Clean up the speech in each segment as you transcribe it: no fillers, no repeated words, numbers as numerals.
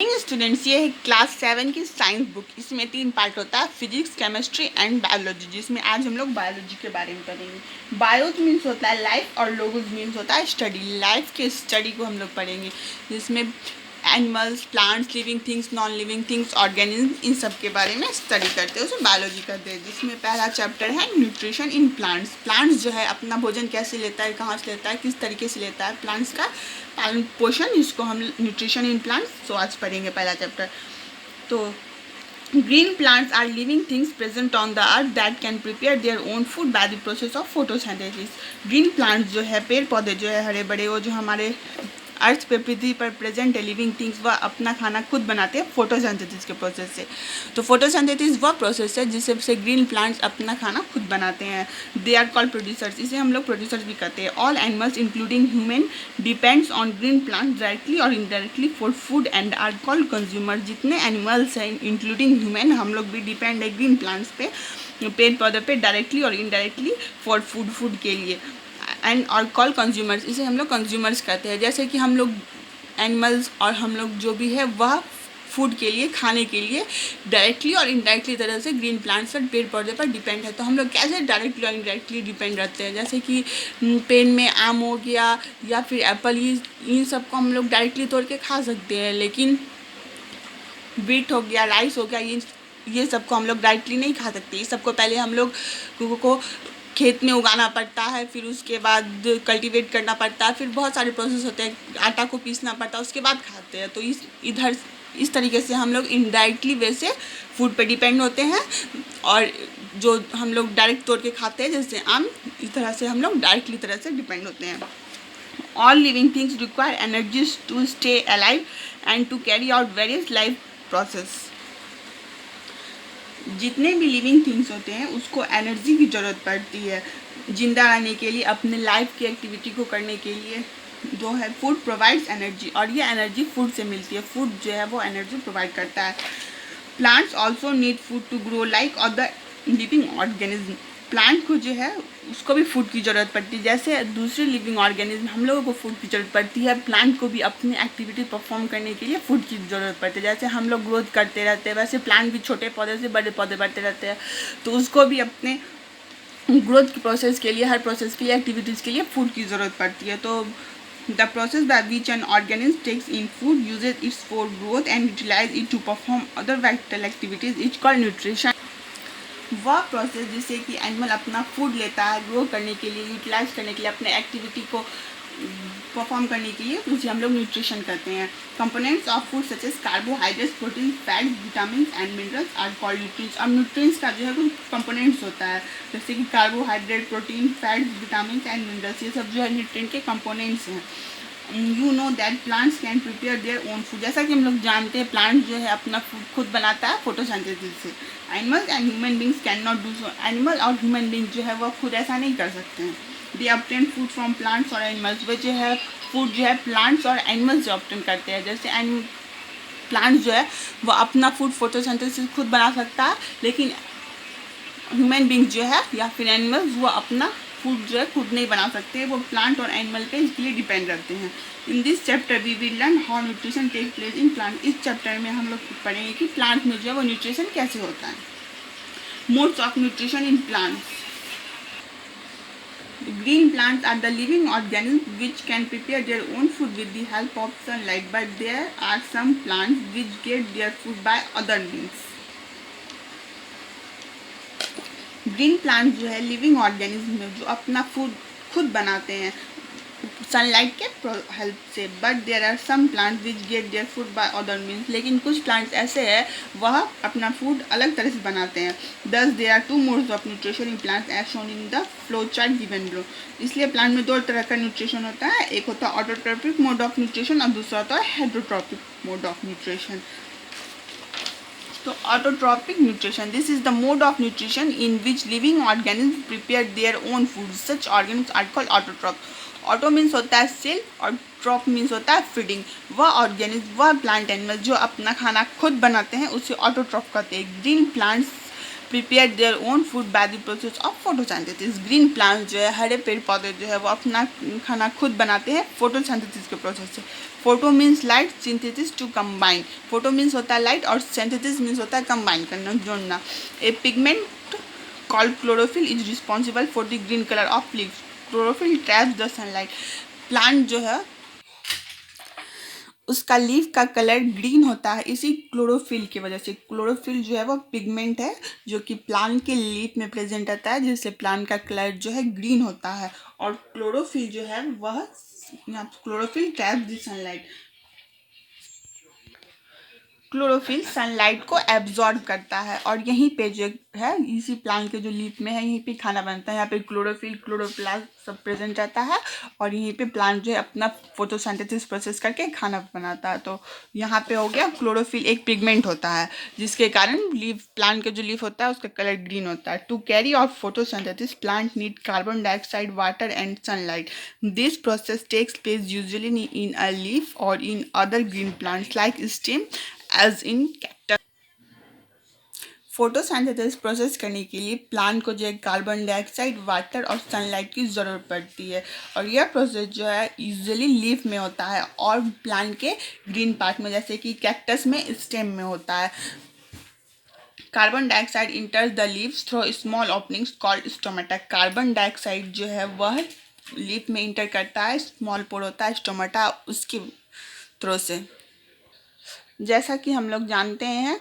Students, ये है class 7 की साइंस बुक। इसमें 3 पार्ट होता है, फिजिक्स, केमिस्ट्री एंड बायोलॉजी, जिसमें आज हम लोग बायोलॉजी के बारे में पढ़ेंगे। बायोज मीन्स होता है लाइफ और लोगोज मीन्स होता है स्टडी। लाइफ के स्टडी को हम लोग पढ़ेंगे, जिसमें animals, plants, living things, non living things, organism, इन सब के बारे में स्टडी करते हैं, उसमें बायोलॉजी करते हैं। जिसमें पहला चैप्टर है न्यूट्रिशन इन प्लांट्स। प्लांट्स जो है अपना भोजन कैसे लेता है, कहाँ से लेता है, किस तरीके से लेता है, प्लांट्स का पालन पोषण, इसको हम न्यूट्रिशन इन प्लांट्स तो आज पढ़ेंगे पहला चैप्टर। तो green plants are living things present on the earth that can prepare their own food by the process of photosynthesis. Green plants जो है, पेड़ पौधे जो है हरे बड़े, वो जो हमारे अर्थ पे, पृथ्वी पर प्रेजेंट है लिविंग थिंग्स, वह अपना खाना खुद बनाते हैं फोटोसिंथेसिस के प्रोसेस से। तो फोटोसिंथेसिस वह प्रोसेस है जिससे ग्रीन प्लांट्स अपना खाना खुद बनाते हैं। दे आर कॉल्ड प्रोड्यूसर्स, इसे हम लोग प्रोड्यूसर्स भी कहते हैं। All animals including human depends on green plants directly और indirectly for food and are called consumer. जितने एनिमल्स हैं इंक्लूडिंग ह्यूमन, हम लोग भी डिपेंड है ग्रीन प्लांट्स पे, पेड़ पौधे पे, डायरेक्टली और इनडायरेक्टली फॉर फूड के लिए। एंड और कॉल कंज्यूमर्स, इसे हम लोग कंज्यूमर्स कहते हैं। जैसे कि हम लोग एनिमल्स और हम लोग जो भी है वह फूड के लिए, खाने के लिए डायरेक्टली और इनडायरेक्टली तरह से ग्रीन प्लांट्स और पेड़ पौधे पर डिपेंड है। तो हम लोग कैसे डायरेक्टली और इनडायरेक्टली डिपेंड रहते हैं, जैसे कि पेड़ में आम हो गया या फिर एप्पल, इन सबको हम लोग डायरेक्टली तोड़ के खा सकते हैं। लेकिन व्हीट हो गया, राइस हो गया, ये सबको हम लोग डायरेक्टली नहीं खा सकते। ये सबको पहले हम लोग को खेत में उगाना पड़ता है, फिर उसके बाद कल्टीवेट करना पड़ता है, फिर बहुत सारे प्रोसेस होते हैं, आटा को पीसना पड़ता है, उसके बाद खाते हैं। तो इस तरीके से हम लोग इनडायरेक्टली वैसे फूड पे डिपेंड होते हैं, और जो हम लोग डायरेक्ट तोड़ के खाते हैं जैसे आम, इस तरह से हम लोग डायरेक्टली तरह से डिपेंड होते हैं। All living things require energies to stay alive and to carry out various life process. जितने भी लिविंग थिंग्स होते हैं उसको एनर्जी की ज़रूरत पड़ती है जिंदा रहने के लिए, अपने लाइफ की एक्टिविटी को करने के लिए। जो है फूड प्रोवाइड्स एनर्जी, और ये एनर्जी फूड से मिलती है। फूड जो है वो एनर्जी प्रोवाइड करता है। Plants also need food to grow like other living organism. Plant को जो है उसको भी फूड की ज़रूरत पड़ती है, जैसे दूसरे लिविंग ऑर्गेनिज्म हम लोगों को फूड की ज़रूरत पड़ती है। प्लांट को भी अपनी एक्टिविटी परफॉर्म करने के लिए फूड की ज़रूरत पड़ती है। जैसे हम लोग ग्रोथ करते रहते हैं, वैसे प्लांट भी छोटे पौधे से बड़े पौधे बढ़ते रहते हैं, तो उसको भी अपने ग्रोथ के प्रोसेस के लिए, हर प्रोसेस के लिए, एक्टिविटीज़ के लिए फूड की ज़रूरत पड़ती है। तो the process by which an organism takes in food, uses it for growth and utilizes it to perform other vital activities is called nutrition। वह प्रोसेस जिससे कि एनिमल अपना फूड लेता है ग्रो करने के लिए, यूटिलाइज करने के लिए, अपने एक्टिविटी को परफॉर्म करने के लिए, उसे हम लोग न्यूट्रिशन करते हैं। Components of food such as carbohydrates, protein, fats, vitamin and minerals are called nutrients. अब न्यूट्रिएंट्स का जो है कुछ कंपोनेंट्स होता है, जैसे कि carbohydrate, protein, fats, vitamin and minerals, ये सब जो है न्यूट्रिएंट के कंपोनेंट्स हैं। You know that plants can prepare their own food. जैसा कि हम लोग जानते हैं प्लांट जो है अपना फूड खुद बनाता है फोटोसिंथेसिस से। Animals and human beings can not do so. Animal और ह्यूमन बींग जो है वह खुद ऐसा नहीं कर सकते हैं। दे ऑब्टेन फूड फ्रॉम प्लांट्स और एनिमल्स। वे जो है फूड जो है प्लांट्स और एनिमल्स से ऑब्टेन करते हैं। जैसे प्लांट्स जो है वह अपना फूड फोटोसिंथेसिस खुद बना सकता है, लेकिन ह्यूमन बींग जो है या फिर एनिमल्स वो अपना फूड जो है खुद नहीं बना सकते, वो प्लांट और एनिमल पे इसके लिए डिपेंड रहते हैं। In this chapter we will learn how nutrition take place in plant. इस चैप्टर में हम लोग पढ़ेंगे कि प्लांट में जो है वो न्यूट्रिशन कैसे होता है। Modes of nutrition in plants. Green plants are the living organisms which can prepare their own food with the help of sunlight, but there are some plants which get their food by other means. Green plant जो है living organism है जो अपना food खुद बनाते हैं sunlight के help से। But there are some plants which get their food by other means. लेकिन कुछ प्लांट्स ऐसे हैं वह अपना फूड अलग तरह से बनाते हैं। Thus there are 2 modes of nutrition in plants as shown in the flow chart given below. इसलिए प्लांट में 2 तरह का न्यूट्रिशन होता है, एक होता है ऑटोट्रॉपिक मोड ऑफ न्यूट्रिशन और दूसरा होता है हेटेरोट्रॉपिक मोड ऑफ न्यूट्रिशन। तो autotrophic nutrition, this is the mode of nutrition in which living organism prepare their own food. Such organism are called autotroph. Auto means होता है cell और ट्रॉप means होता है फीडिंग। वह ऑर्गेनिज्म, वह plant animal जो अपना खाना खुद बनाते हैं उसे ऑटोट्रॉप कहते हैं। Green plants prepare their own food by the process of photosynthesis. Green plants जो है, हरे पेड़ पौधे जो है वो अपना खाना खुद बनाते हैं फोटोसिंथेसिस के प्रोसेस से। Photo means light, synthesis to combine. Photo means होता है लाइट और सिंथेसिस मीन्स होता है कंबाइन करना, जोड़ना। A pigment called chlorophyll is responsible for the green colour of leaves. Chlorophyll traps the sunlight. Plant जो है उसका लीफ का कलर ग्रीन होता है इसी क्लोरोफिल की वजह से। क्लोरोफिल जो है वो पिगमेंट है जो कि प्लांट के लीफ में प्रेजेंट रहता है, जिससे प्लांट का कलर जो है ग्रीन होता है। और क्लोरोफिल जो है वह chlorophyll traps the sunlight. Chlorophyll sunlight को एब्जॉर्ब करता है और यहीं पे जो है इसी प्लांट के जो लीफ में है यहीं पे खाना बनता है। यहाँ पे क्लोरोफिल क्लोरोप्लास्ट सब प्रेजेंट रहता है और यहीं पे प्लांट जो है अपना फोटोसिंथेसिस प्रोसेस करके खाना बनाता है। तो यहाँ पे हो गया क्लोरोफिल एक पिगमेंट होता है जिसके कारण लीफ, प्लांट का जो लीफ होता है उसका कलर ग्रीन होता है। To carry out photosynthesis plant need carbon dioxide, water and sunlight. This process takes place usually in a leaf और in other green plants like stem as in cactus. Photosynthesis process करने के लिए plant को जो है carbon dioxide, water और sunlight की ज़रूरत पड़ती है। और यह प्रोसेस जो है यूजुअली लीफ में होता है और प्लांट के ग्रीन पार्ट में, जैसे कि कैक्टस में स्टेम में होता है। Carbon dioxide इंटर्स the leaves through small openings called stomata. Carbon dioxide जो है वह लीफ में इंटर करता है, स्मॉल पोर होता है स्टोमेटा, उसके थ्रू से। जैसा कि हम लोग जानते हैं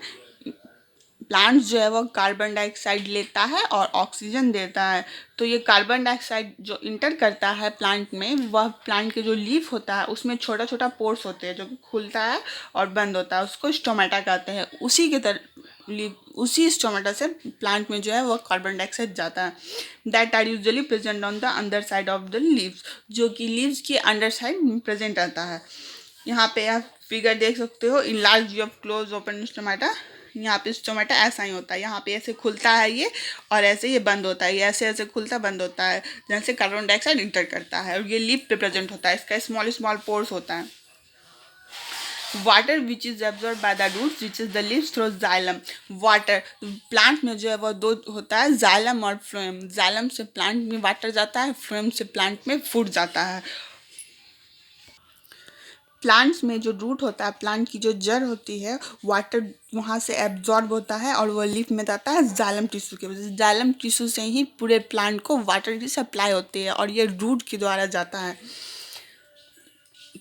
प्लांट जो है वो कार्बन डाइऑक्साइड लेता है और ऑक्सीजन देता है। तो ये कार्बन डाइऑक्साइड जो इंटर करता है प्लांट में, वह प्लांट के जो लीफ होता है उसमें छोटा छोटा पोर्स होते हैं जो कि खुलता है और बंद होता है, उसको स्टोमेटा कहते हैं। उसी के उसी स्टोमेटा से प्लांट में जो है वो कार्बन डाइऑक्साइड जाता है। That are usually present on the अंदर साइड ऑफ द लीव्स, जो कि लीव्स के अंडर साइड प्रेजेंट रहता है। यहाँ पे आप फिगर देख सकते हो, in large view of close open stomata. यहाँ पे स्टोमेटा ऐसा ही होता है, यहाँ पे ऐसे खुलता है ये और ऐसे ये बंद होता है, ये ऐसे ऐसे खुलता बंद होता है जैसे कार्बन डाइऑक्साइड इंटर करता है। और ये लीफ पे प्रेजेंट होता है, इसका स्मॉल स्मॉल पोर्स होता है। Water which is absorb by the roots which is the leaves through xylem. Water plant में जो है वो दो होता है, जाइलम और फ्लोएम। जाइलम से प्लांट में वाटर जाता है, फ्लोएम से प्लांट में फूड जाता है। प्लांट्स में जो रूट होता है, प्लांट की जो जड़ होती है, वाटर वहाँ से एब्जॉर्ब होता है और वो लीफ में जाता है जाइलम टिश्यू की वजह से। जाइलम टिश्यू से ही पूरे प्लांट को वाटर की सप्लाई होती है और ये रूट के द्वारा जाता है।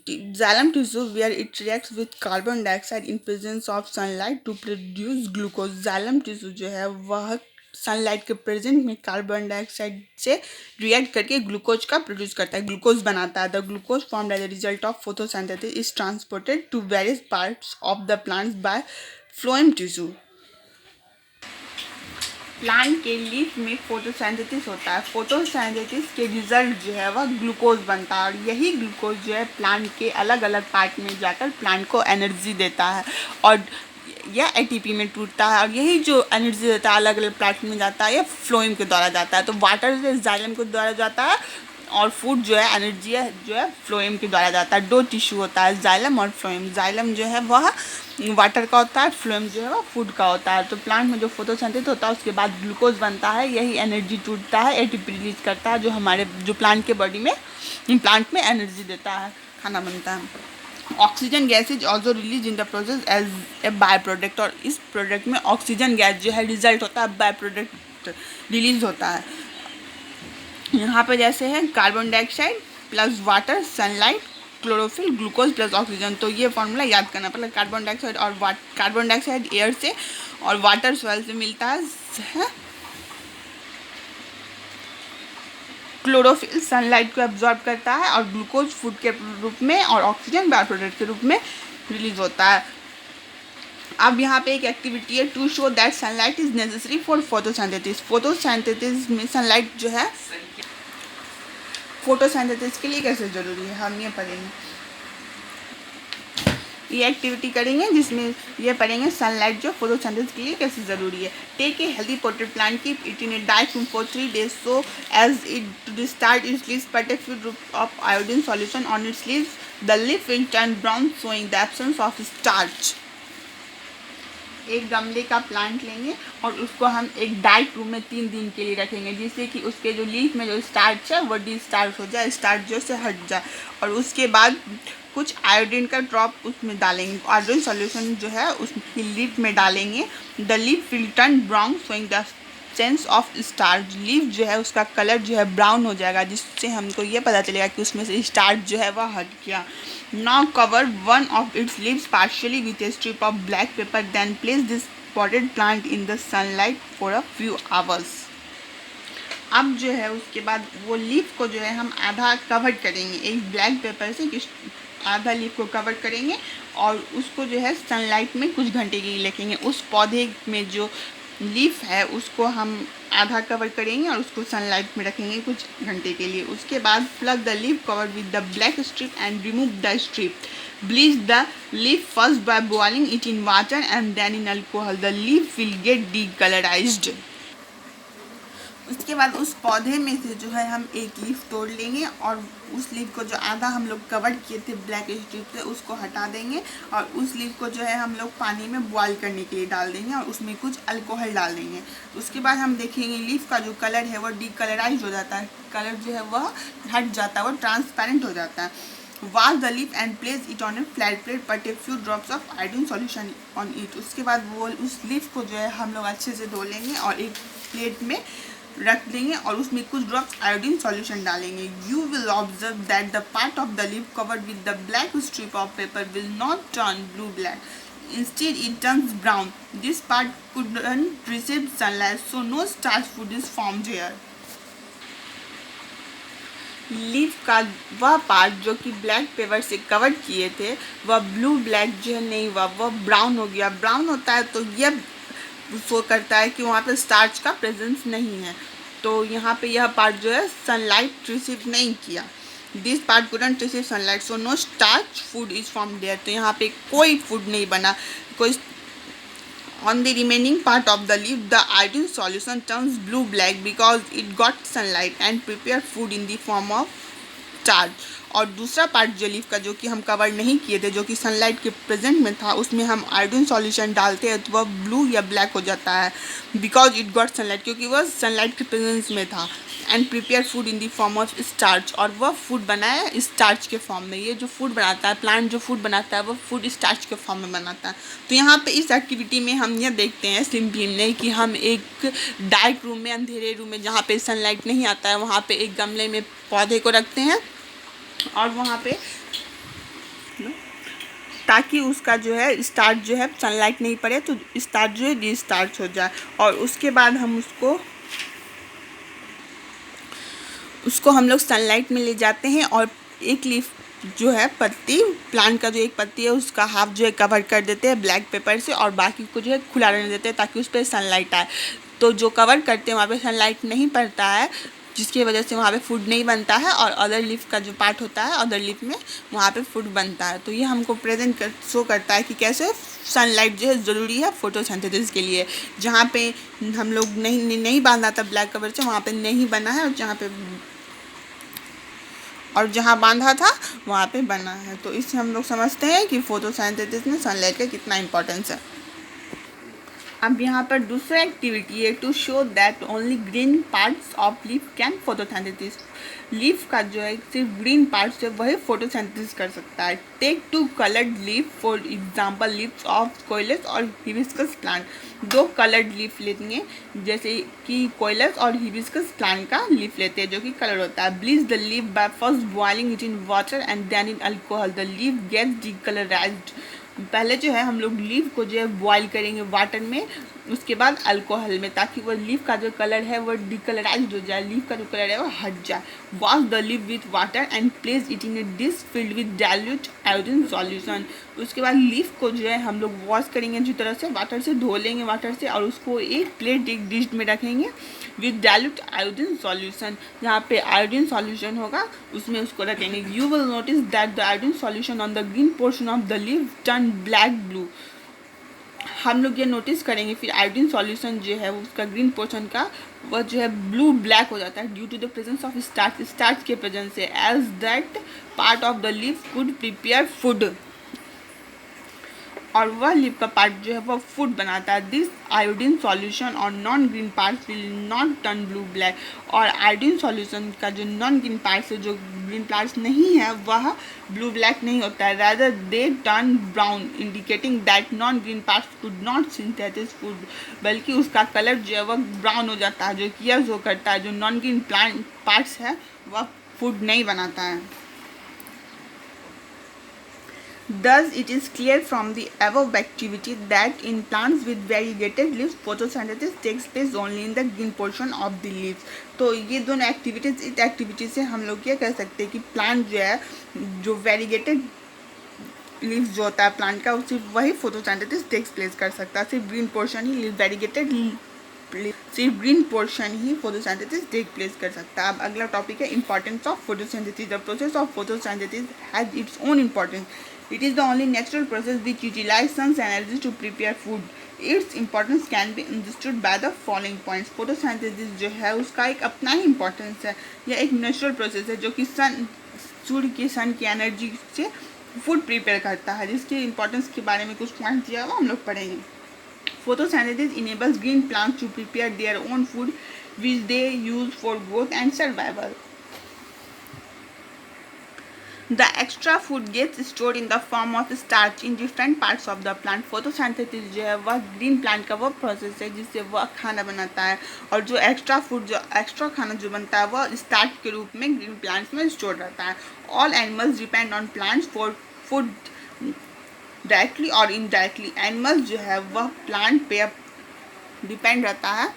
Xylem tissue where it reacts with carbon dioxide in presence of sunlight to produce glucose. Xylem tissue जो है वह सनलाइट के प्रेजेंट में कार्बन डाइऑक्साइड से रिएक्ट करके ग्लूकोज का प्रोड्यूस करता है, ग्लूकोज बनाता है। The glucose formed as the result of photosynthesis is transported to various parts of the plants by phloem tissue. Plant के लीफ में फोटोसिंथेसिस होता है। फोटोसिंथेसिस के रिजल्ट जो है वह ग्लूकोज बनता है और यही ग्लूकोज जो है प्लांट के अलग अलग पार्ट में जाकर प्लांट को एनर्जी देता है और यह एटीपी में टूटता है। और यही जो एनर्जी देता है अलग अलग पार्ट में जाता है, यह फ्लोएम के द्वारा जाता है। तो वाटर जो जाइलम के द्वारा जाता है और फूड जो है एनर्जी है जो है फ्लोएम के द्वारा जाता है। दो टिश्यू होता है, जाइलम और फ्लोएम। जाइलम जो है वह वाटर का होता है, फ्लोएम जो है वह फूड का होता है। तो प्लांट में जो फोटोसिंथेसिस होता है उसके बाद ग्लूकोज बनता है, यही एनर्जी टूटता है, एटीपी रिलीज करता है जो हमारे जो प्लांट के बॉडी में, प्लांट में एनर्जी देता है, खाना बनता है। Oxygen gas is also release in the process as a by product. और इस प्रोडक्ट में ऑक्सीजन गैस जो है रिजल्ट होता है, बाय प्रोडक्ट रिलीज होता है। यहाँ पे जैसे है carbon dioxide plus water, sunlight, chlorophyll, glucose plus oxygen. तो ये फॉर्मूला याद करना पड़ेगा। कार्बन डाइऑक्साइड और कार्बन डाइऑक्साइड एयर से और वाटर सॉइल से मिलता है। क्लोरोफिल सनलाइट को एब्जॉर्ब करता है और ग्लूकोज फूड के रूप में और ऑक्सीजन बाय प्रोडक्ट के रूप में रिलीज होता है। अब यहाँ पे एक एक्टिविटी है, to show that sunlight is necessary for photosynthesis. Photosynthesis में सनलाइट जो है फोटोसिंथेसिस के लिए कैसे ज़रूरी है हम ये पढ़ेंगे। ये एक्टिविटी करेंगे जिसमें ये पढ़ेंगे सनलाइट जो फोटोसिंथेसिस के लिए कैसे ज़रूरी है। Take a healthy potted plant, keep it in a dry room for 3 days so as it to discharge its leaves, put a few drops of iodine solution on its leaves. The leaf will turn brown showing the absence of starch. एक गमले का plant लेंगे और उसको हम एक dark room में 3 दिन के लिए रखेंगे, जिससे कि उसके जो लीफ में जो स्टार्च है वो डिस्टार्च हो जाए, स्टार्च जो से हट जाए। और उसके बाद कुछ आयोडीन का ड्रॉप उसमें डालेंगे, आयोडीन सॉल्यूशन जो है उसकी लीफ में डालेंगे। The leaf will turn brown showing the sense of starch. Leaf जो है उसका कलर जो है ब्राउन हो जाएगा, जिससे हमको ये पता चलेगा कि उसमें से स्टार्च जो है वह हट गया। Now cover one of its leaves partially with a strip of black paper, then place this potted plant in the sunlight for a few hours. अब जो है उसके बाद वो लीफ को जो है हम आधा कवर करेंगे एक ब्लैक पेपर से, आधा लीफ को कवर करेंगे और उसको जो है सनलाइट में कुछ घंटे के लिए रखेंगे। उस पौधे में जो लीफ है उसको हम आधा कवर करेंगे और उसको सनलाइट में रखेंगे कुछ घंटे के लिए। उसके बाद plug the leaf cover with the black strip and remove the strip. Bleach the leaf first by boiling it in water and then in alcohol. The leaf will get decolourised. उसके बाद उस पौधे में से जो है हम एक लीफ तोड़ लेंगे और उस लीफ को जो आधा हम लोग कवर किए थे ब्लैक स्ट्रिप से उसको हटा देंगे और उस लीफ को जो है हम लोग पानी में बॉईल करने के लिए डाल देंगे और उसमें कुछ अल्कोहल डाल देंगे। उसके बाद हम देखेंगे लीफ का जो कलर है वह डीकलराइज हो जाता है, कलर जो है वह हट जाता है, वह ट्रांसपेरेंट हो जाता है। Wash the leaf and place it on a flat plate, put a few drops of iodine solution on it. उसके बाद वो उस लीफ को जो है हम लोग अच्छे से धो लेंगे और एक प्लेट में रख देंगे और उसमें कुछ ड्रॉप्स आयोडीन सॉल्यूशन डालेंगे। You will observe that the part of the leaf covered with the black strip of paper will not turn blue black, instead it turns brown. This part couldn't receive sunlight, so no starch food is formed here. Leaf का वह part जो कि black pepper से cover किए थे वह blue black जो है नहीं हुआ, वह ब्राउन हो गया। ब्राउन होता है तो यह शो करता है कि वहाँ पे स्टार्च का प्रेजेंस नहीं है, तो यहाँ पे यह पार्ट जो है सनलाइट रिसीव नहीं किया। This part couldn't receive sunlight so no starch food is from there. तो यहाँ पे कोई फूड नहीं बना, कोई। On the remaining part of the leaf, the iodine solution turns blue-black because it got sunlight and prepared food in the form of starch. और दूसरा part जो लीफ का जो कि हम कवर नहीं किए थे, जो कि सनलाइट के प्रेजेंट में था, उसमें हम आयोडीन सॉल्यूशन डालते हैं तो वह ब्लू या ब्लैक हो जाता है बिकॉज इट गॉट सनलाइट, क्योंकि वह सनलाइट के प्रेजेंस में था। And prepare food in the form of starch, और वह फूड बनाया स्टार्च के फॉर्म में। ये जो फूड बनाता है प्लांट, जो फूड बनाता है वह फूड स्टार्च के फॉर्म में बनाता है। तो यहाँ पे इस एक्टिविटी में हम यह देखते हैं सिंपली नहीं कि हम एक डार्क रूम में, अंधेरे रूम में जहाँ पे सनलाइट नहीं आता है, वहाँ पे एक गमले में पौधे को रखते हैं और वहाँ पे ताकि उसका जो है स्टार्च जो है सनलाइट नहीं पड़े तो स्टार्च जो है डिस्टार्च हो जाए। और उसके बाद हम उसको हम लोग सनलाइट में ले जाते हैं और एक लीफ जो है पत्ती, प्लांट का जो एक पत्ती है उसका हाफ जो है कवर कर देते हैं ब्लैक पेपर से और बाकी को जो है खुला रहने देते हैं ताकि उस पर सनलाइट आए। तो जो कवर करते हैं वहाँ पे सनलाइट नहीं पड़ता है, जिसकी वजह से वहाँ पे फूड नहीं बनता है और अदर लीफ का जो पार्ट होता है अदर लीफ में वहाँ पे फूड बनता है। तो ये हमको शो करता है कि कैसे सनलाइट जो है ज़रूरी है फोटोसिंथेसिस के लिए। जहाँ पे हम लोग नहीं बांधा था ब्लैक कवर से वहाँ पे नहीं बना है और जहाँ बांधा था वहाँ पे बना है। तो इससे हम लोग समझते हैं कि फोटोसिंथेसिस में सनलाइट का कितना इम्पोर्टेंस है। अब यहाँ पर दूसरा एक्टिविटी है to show that only green parts of leaf can photosynthesis. Leaf का जो है सिर्फ ग्रीन पार्ट्स है वही फोटोसिंथेसिस कर सकता है। Take two coloured leaf for example leaves of coleus और हिबिस्कस प्लांट। दो कलर्ड लीफ लेंगे जैसे कि कोयलस और हिबिस्कस प्लांट का लीफ लेते हैं जो कि कलर होता है। Bleach the leaf by first boiling it in water and then in alcohol. The leaf gets decolourised. पहले जो है हम लोग लीफ को जो है बॉयल करेंगे वाटर में, उसके बाद अल्कोहल में, ताकि वो लीफ का जो कलर है वो डिकलराइज्ड हो जाए, लीफ का जो कलर है वो हट जाए। Wash the leaf with water and place it in A dish filled with dilute iodine solution. उसके बाद लीफ को जो है हम लोग वॉश करेंगे अच्छी तरह से, वाटर से धो लेंगे वाटर से और उसको एक प्लेट एक डिश में रखेंगे विथ डाइल्यूट आयोडीन सॉल्यूशन। जहाँ पे आयोडीन सॉल्यूशन होगा उसमें उसको रखेंगे। You will notice that the iodine solution on the green portion of the leaf turn black blue. हम लोग ये नोटिस करेंगे फिर आयोडीन सॉल्यूशन जो है उसका ग्रीन पोर्शन का वह जो है ब्लू ब्लैक हो जाता है due to the presence of starch के प्रेजेंस से, as that part of the leaf could prepare food. और वह लीफ का पार्ट जो है वह फूड बनाता है। दिस आयोडीन सॉल्यूशन और non green parts will not turn blue black. और आयोडीन सॉल्यूशन का जो नॉन ग्रीन पार्ट्स है, जो ग्रीन पार्ट्स नहीं है, वह ब्लू ब्लैक नहीं होता है, rather they turn brown, indicating that non green parts could not synthesis food. बल्कि उसका कलर जो है वह ब्राउन हो जाता है, जो कि यह शो करता है जो नॉन ग्रीन प्लांट पार्ट्स है वह फूड नहीं बनाता है। Thus, it is clear from the above activity that in plants with variegated leaves, photosynthesis takes place only in the green portion of the leaves. तो ये दोनों एक्टिविटीज, इस activity से हम लोग ये कह सकते हैं कि प्लांट जो है, जो वेरीगेटेड लीव्स जो होता है प्लांट का, सिर्फ वही फोटोसिंथेसिस टेक्स प्लेस कर सकता है। सिर्फ ग्रीन पोर्शन ही वेरीगेटेड सिर्फ ग्रीन पोर्शन ही फोटोसिंथेसिस टेक प्लेस कर सकता है। अब अगला टॉपिक है importance of photosynthesis. The process of photosynthesis has its own importance. It is the only natural process which utilizes sun's energy to prepare food. Its importance can be understood by the following points. Photosynthesis जो है उसका एक अपना ही importance है। यह एक natural process है जो कि सूर्य की सन की एनर्जी से फूड प्रिपेयर करता है, जिसके इम्पोर्टेंस के बारे में कुछ पॉइंट दिया हुआ हम लोग पढ़ेंगे। Photosynthesis enables green plants to prepare their own food which they use for growth and survival. The extra food gets stored in the form of starch in different parts of the plant. Photosynthesis जो है वह green plant का वो process है जिससे वह खाना बनाता है, और जो एक्स्ट्रा खाना जो बनता है वह स्टार्च के रूप में ग्रीन प्लांट्स में स्टोर रहता है। All animals depend on plants for food directly और इनडायरेक्टली। एनिमल्स जो है वह प्लांट पे डिपेंड रहता है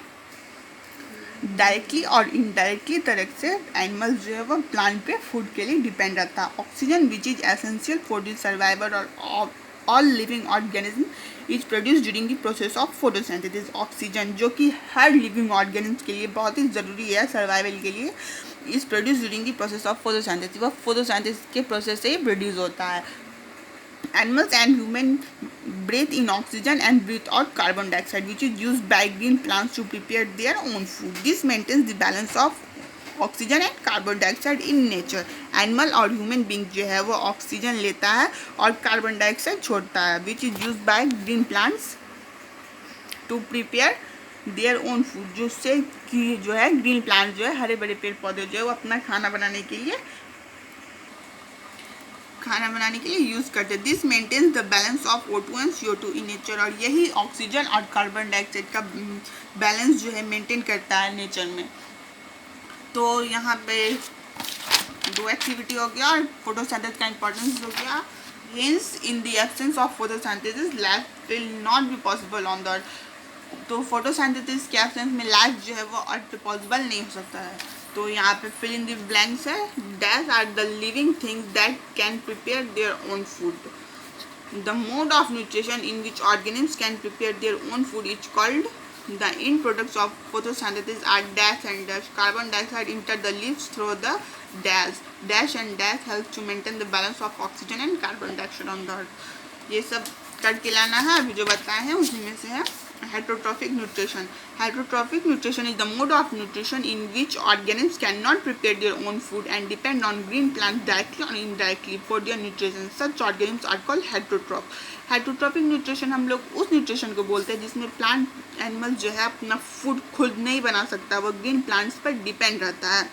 डायरेक्टली और इनडायरेक्टली तरह से। एनिमल्स जो है वह प्लांट पे फूड के लिए डिपेंड रहता है। Oxygen which is essential for the survival of all living organism is produce during the process of photosynthesis. Oxygen जो कि हर लिविंग ऑर्गेनिज्म के लिए बहुत ही ज़रूरी है सर्वाइवल के लिए, is produce during the process of photosynthesis. वह फोटोसिंथेसिस के प्रोसेस से ही प्रोड्यूस होता है। Animals and human breathe in oxygen and breathe out carbon dioxide, which is used by green plants to prepare their own food. This maintains the balance of oxygen and carbon dioxide in nature. Animal और human being जो है वो oxygen लेता है और carbon dioxide छोड़ता है, which is use by green plants to prepare their own food. जिससे कि जो है ग्रीन प्लांट जो है हरे भरे पेड़ पौधे जो है वो अपना खाना बनाने के लिए यूज़ करते हैं। This maintains the balance of O2 and CO2 in nature. और यही ऑक्सीजन और कार्बन डाइऑक्साइड का बैलेंस जो है मेंटेन करता है नेचर में। तो यहाँ पे दो एक्टिविटी हो गया और फोटोसिंथेसिस का इम्पोर्टेंस हो गया। Hence in the absence of photosynthesis life will not be possible on the अर्थ। तो फोटोसिंथेसिस के एब्सेंस में लाइफ जो है वो अर्थ पे पॉसिबल नहीं हो सकता है। तो यहाँ पे फिल इन द ब्लैंक्स है। That are the living things that can prepare their own food. The mode of nutrition in which organisms can prepare their own food is called the end products of photosynthesis are dash and dash. Carbon dioxide enter the leaves through the dash. Dash and dash helps to maintain the balance of oxygen and carbon dioxide on the earth. ये सब करके लाना है। अभी जो बताए हैं उसी में से है heterotrophic nutrition. Heterotrophic nutrition is the mode of nutrition in which organisms cannot prepare their own food and depend on green plants directly or indirectly for their nutrition. Such organisms are called heterotroph. Heterotrophic nutrition हम लोग उस nutrition को बोलते हैं जिसमें plant animal जो है अपना फूड खुद नहीं बना सकता, वो ग्रीन प्लांट्स पर डिपेंड रहता है।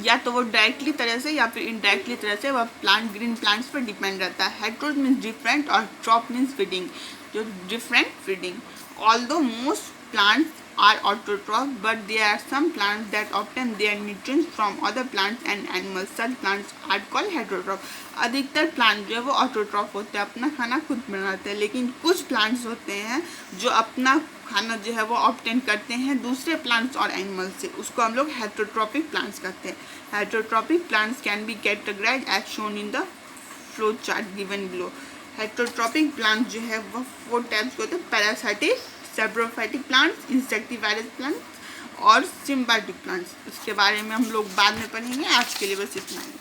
या तो वो डायरेक्टली तरह से या फिर इनडायरेक्टली तरह से वह प्लांट ग्रीन प्लांट्स पर डिपेंड रहता है। हेट्रो मीन्स डिफरेंट और ट्रॉप मीन्स फीडिंग, जो different feeding. Although most plants are autotroph, but there are some plants that obtain their nutrients from other plants and animals. Such plants are called heterotroph. अधिकतर plant जो है वो autotroph होते हैं, अपना खाना खुद बनाते हैं, लेकिन कुछ प्लांट्स होते हैं जो अपना खाना जो है वो ऑब्टेन करते हैं दूसरे प्लांट्स और एनिमल्स से, उसको हम लोग हेटरोट्रॉपिक प्लांट्स कहते हैं। Heterotrophic plants can be categorized as shown in the flow chart given below. Heterotrophic plant जो है वो 4 टाइप्स के होते हैं, parasitic, saprophytic plants, insectivorous plants और सिम्बायोटिक प्लांट्स। इसके बारे में हम लोग बाद में पढ़ेंगे। आज के लिए बस इतना ही।